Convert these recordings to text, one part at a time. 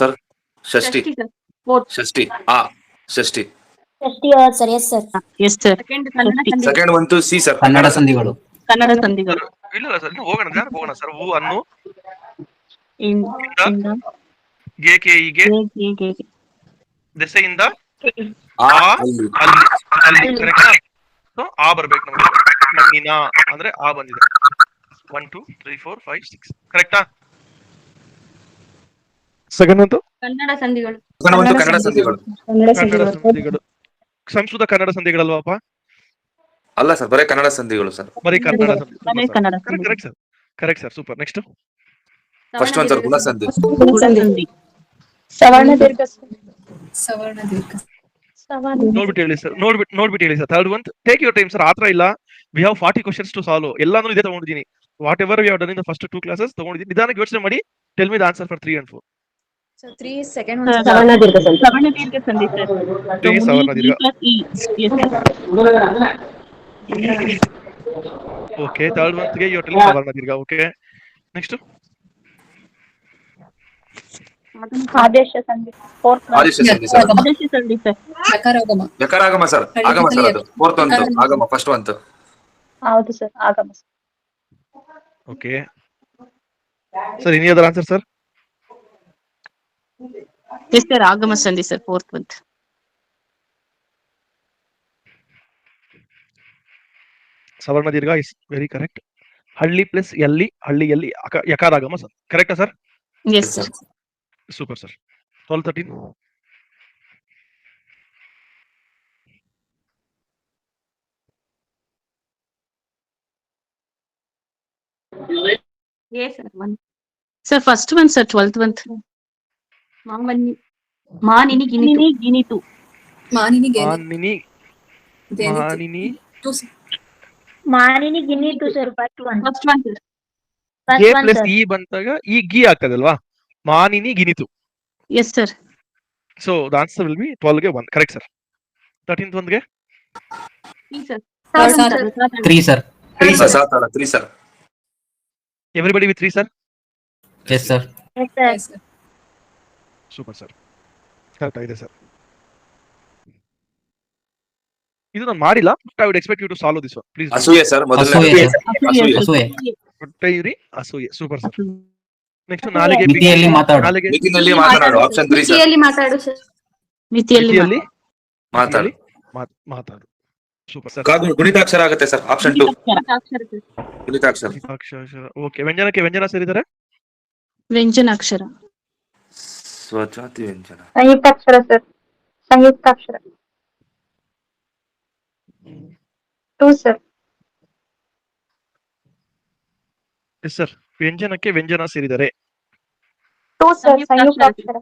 Sir ಷಷ್ಠಿ ಷಷ್ಠಿ sir. Fourth. ಷಷ್ಠಿ ಆ ಷಷ್ಠಿ ಷಷ್ಠಿ sir. Yes sir. Yes sir. Second Kannada ಸಂಧಿಗಳು. ಸೆಕೆಂಡ್ ಬಂತು ಸಿ ಸರ್ ಕನ್ನಡ ಸಂಧಿಗಳು. ಕನ್ನಡ ಸಂಧಿಗಳು. ಇಲ್ಲ ಸರ್ ಇನ್ನು ಹೋಗೋಣ ಜಾರ್ ಹೋಗೋಣ ಸರ್. ಹೂ ಅನ್ನು ಇಂದ ಗೆ ಗೆ ದೆಸೆಯಿಂದ ಆ ಆ ಅಲ್ಲಿ ಅಲ್ಲಿ ಕರೆಕ್ಟಾ? ಸೊ ಆ ಬರ್ಬೇಕು ನಮಗೆ. ಮಣ್ಣಿನ ಅಂದ್ರೆ ಆ ಬಂದಿದೆ. 1 2 3 4 5 6 ಕರೆಕ್ಟಾ? ಸೆಕೆಂಡ್ ಬಂತು ಕನ್ನಡ ಸಂಧಿಗಳು. ಸೆಕೆಂಡ್ ಬಂತು ಕನ್ನಡ ಸಂಧಿಗಳು. ಕನ್ನಡ ಸಂಧಿಗಳು. ಸಂಸ್ಕೃತ ಕನ್ನಡ ಸಂಧಿಗಳಲ್ವಾಪ? ಅಲ್ಲ ಸರ್ ಬರೇ ಕನ್ನಡ ಸಂಧಿಗಳು ಸರ್. ಬರೀ ಕನ್ನಡ ಬರೀ ಕನ್ನಡ ಸಂಧಿ. Correct sir. Correct sir. Super. Next first one sir ಗುಣಸಂಧಿ. ಗುಣಸಂಧಿ. ಸವರ್ಣ ದೀರ್ಘ. ನೋಡ್ಬಿಟ್ಟು ಹೇಳಿ ಸರ್. ನೋಡ್ಬಿಟ್ಟು ಹೇಳಿ ಸರ್. Third one take your time sir. ಆತರ ಇಲ್ಲ. We have 40 questions to solve. ಎಲ್ಲಾನು ಇದೇ ತಗೊಂಡಿದ್ದೀನಿ. Whatever we have done in the first 2 classes ತಗೊಂಡಿದ್ದೀನಿ. ನಿಧಾನಕ್ಕೆ ಯೋಚನೆ ಮಾಡಿ. Tell me the answer for 3 and 4. So 3 is second one. ಸವರ್ಣ ದೀರ್ಘ ಸಂಧಿ. ಸವರ್ಣ ದೀರ್ಘ ಸಂಧಿ ಸರ್. ಸವರ್ಣ ದೀರ್ಘ. ಓಕೆ. ಥರ್ಡ್ ಒನ್ ಗೆ ಯು ಟೆಲ್ ಸವರ್ಣ ದೀರ್ಘ. ಓಕೆ. ನೆಕ್ಸ್ಟ್ ಆದೇಶ ಸಂಧಿ. ಫೋರ್ತ್. ಆದೇಶ ಸಂಧಿ ಸರ್. ಆದೇಶ ಸಂಧಿ ಸರ್. Nakaradama. ಯಕಾರಾಗಮ ಸರ್. ಆಗಮ ಸರ್ ಅದು. ಫೋರ್ತ್ ಒಂದು ಆಗಮ ಫಸ್ಟ್ ಒಂದು. ಹೌದು ಸರ್. ಆಗಮ. Okay sir. Any other answer sir? Yes sir. ಆಗಮ ಸಂಧಿ ಸರ್. ಫೋರ್ತ್ ಬಂತ್. ಸವರ್ಣ ದೀರ್ಘ ಇಸ್ ವೆರಿ ಕರೆಕ್ಟ್. ಹಳ್ಳಿ ಪ್ಲಸ್ ಎಲ್ಲಿ ಹಳ್ಳಿಯಲ್ಲಿ ಯಕಾರಾಗಮ ಸರ್. ಕರೆಕ್ಟಾ sir? Yes sir. Super sir. 12 13 A sir. One. Sir first one sir. 12th ಬಂತ್. ಮಾನಿನಿ ಗಿನಿತು. ಗಿನಿತು. Manini Geni. ಮಾನಿನಿ ಮಾನಿನಿ Two, sir. ಮಾನಿನಿ ಗಿನ್ನಿತು sir. First one. First one sir. ಗೆ ಪ್ಲಸ್ ಇ ಬಂದಾಗ ಈ ಗಿ ಆಗ್ತದಲ್ವಾ? ಮಾನಿನಿ ಗಿನಿತು. Yes sir. So the answer will be 12 ಗೆ 1. Correct sir. 13th one ಗೆ three sir. Third. 3 sir. 3 sir. ಸಾತಳ 3 sir. Everybody with 3 sir. Yes sir. Yes sir. Yes, sir. Super sir. Correct ಆಗಿದೆ ಸರ್. ಇದು ನಾನು ಮಾಡಿಲ್ಲ. I would expect you to solve this one please. ಅಸೂಯೆ sir ಮೊದಲನೇ. ಅಸೂಯೆ sir. ಅಸೂಯೆ. ಅಸೂಯೆ. ಹೊಟ್ಟೆಯುರಿ ಅಸೂಯೆ. Super sir. ನೆಕ್ಸ್ಟ್ ನಾಲಿಗೆ ಮಿತಿಯಲ್ಲಿ ಮಾತಾಡು. ನಾಲಿಗೆ ಮಿತಿನಲ್ಲಿ ಮಾತನಾಡು ಆಪ್ಷನ್ 3 ಸರ್. ಮಿತಿಯಲ್ಲಿ ಮಾತಾಡು ಸರ್. ಮಿತಿಯಲ್ಲಿ ಮಿತಿಯಲ್ಲಿ ಮಾತಾಡು. ಮಾತಾಡು. Super sir. ಗುಣಿತಾಕ್ಷರ ಆಗುತ್ತೆ ಸರ್. ಆಪ್ಷನ್ 2 ಅಕ್ಷರ ಸರ್. ಗುಣಿತಾಕ್ಷರ. ಅಕ್ಷರ. ಓಕೆ. ವ್ಯಂಜನಕ್ಕೆ ವ್ಯಂಜನ ಸೇರಿದ್ದಾರೆ. ವ್ಯಂಜನಾಕ್ಷರ. ಸ್ವಜಾತಿ ವ್ಯಂಜನ. ಸಂಯುಕ್ತಾಕ್ಷರ ಸರ್. ಸಂಯುಕ್ತಾಕ್ಷರ. 2 ಸರ್. Yes sir. ವ್ಯಂಜನಕ್ಕೆ ವ್ಯಂಜನ ಸೇರಿದ್ದಾರೆ. 2 ಸರ್. ಸಂಯುಕ್ತಾಕ್ಷರ.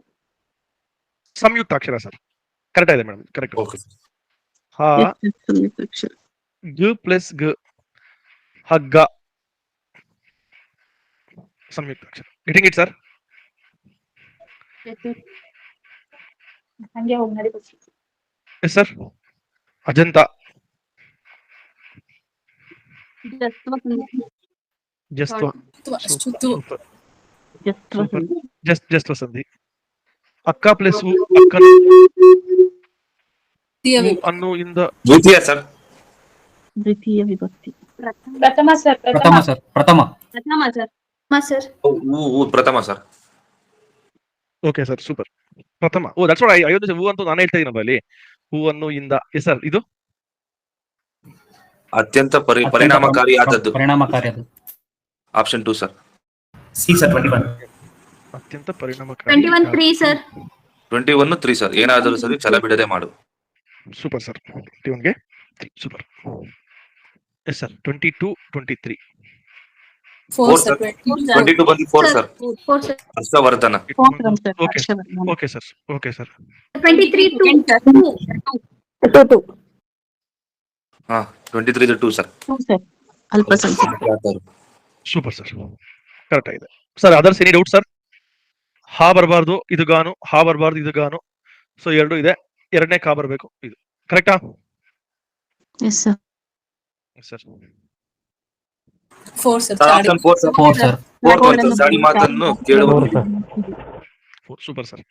ಸಂಯುಕ್ತಾಕ್ಷರ ಸರ್. ಕರೆಕ್ಟ್ ಆಗಿದೆ ಮೇಡಮ್. ಕರೆಕ್ಟ್. ಓಕೆ. ಹಾ ಸಂಯುಕ್ತಾಕ್ಷರ. ಗ ಪ್ಲಸ್ ಗ ಹಗ್ಗ. ಸಂಯುಕ್ತಾಕ್ಷರ. Getting it sir? ಹಂಗೆ ಹೋಗಿ ನಡಿ. Yes sir. ಅಜಂತ. ಜಸ್ತ್ವ ಸಂಧಿ. ಜಸ್ತ್ವ. Shtutu. ಜಸ್ತ್ವ ಸಂಧಿ. ಜಸ್ತ್ವ ಸಂಧಿ. ಅಕ್ಕ ಪ್ಲಸ್ ಹೂ ಅಕ್ಕನ Tiyavi. ಅನ್ನು ಇಂದ ದ್ವಿತೀಯ ಸರ್. ದ್ವಿತೀಯ ವಿಭಕ್ತಿ. ಪ್ರಥಮ ಸರ್. ಪ್ರಥಮ sir. ಪ್ರಥಮ. ಪ್ರಥಮ ಸರ್. ಸರ್. ಪ್ರಥಮ ಸರ್. Okay sir. ಸೂಪರ್. ಪ್ರಥಮ. Oh that's what I who ಅಂತ ನಾನು ಹೇಳ್ತಾ ಇದ್ದೀನಪ್ಪ ಅಲ್ಲಿ. ಹೂವನ್ನು ಇಂದ. Yes sir. ಇದು ಅತ್ಯಂತ ಪರಿಣಾಮಕಾರಿ ಆದದ್ದು. ಪರಿಣಾಮಕಾರಿ ಅದು. Option 2 sir. C sir. 21. ಅತ್ಯಂತ ಪರಿಣಾಮಕಾರಿ. 21 3 ಸರ್. 21 3 ಸರ್. ಏನಾದರೂ ಸರಿ ಛಲ ಬಿಡದೆ ಮಾಡು. Super sir. 21 ಗೆ 3. Super. Yes sir. 22 23 4, Four, sir. sir. 22. 22 ಬಂದು 4 sir. 4 sir. Harshavardhana. Fourth one sir. Okay Harshavardhana. Okay sir. Okay sir. 23 2 2 ಹಾ 23 2 ಸರ್. 2 ಸರ್. ಅಲ್ಪ ಸಂಖ್ಯೆ. Super sir. ಕರೆಕ್ಟ್ ಆಗಿದೆ sir. Others any doubt sir? ಹಾ ಬರಬಾರ್ದು ಇದು ಗಾನು. ಹಾ ಬರಬಾರ್ದು ಇದು ಗಾನು. ಸೊ 2 ಇದೆ. ಎರಡನೇ ಕಾ ಬರಬೇಕು. ಇದು ಕರೆಕ್ಟಾ? Yes sir. Sir. 4, sir. Option 4 sir. 4 sir. 4 ಚಾಡಿ ಮಾತನ್ನು ಕೇಳುವ. Super sir.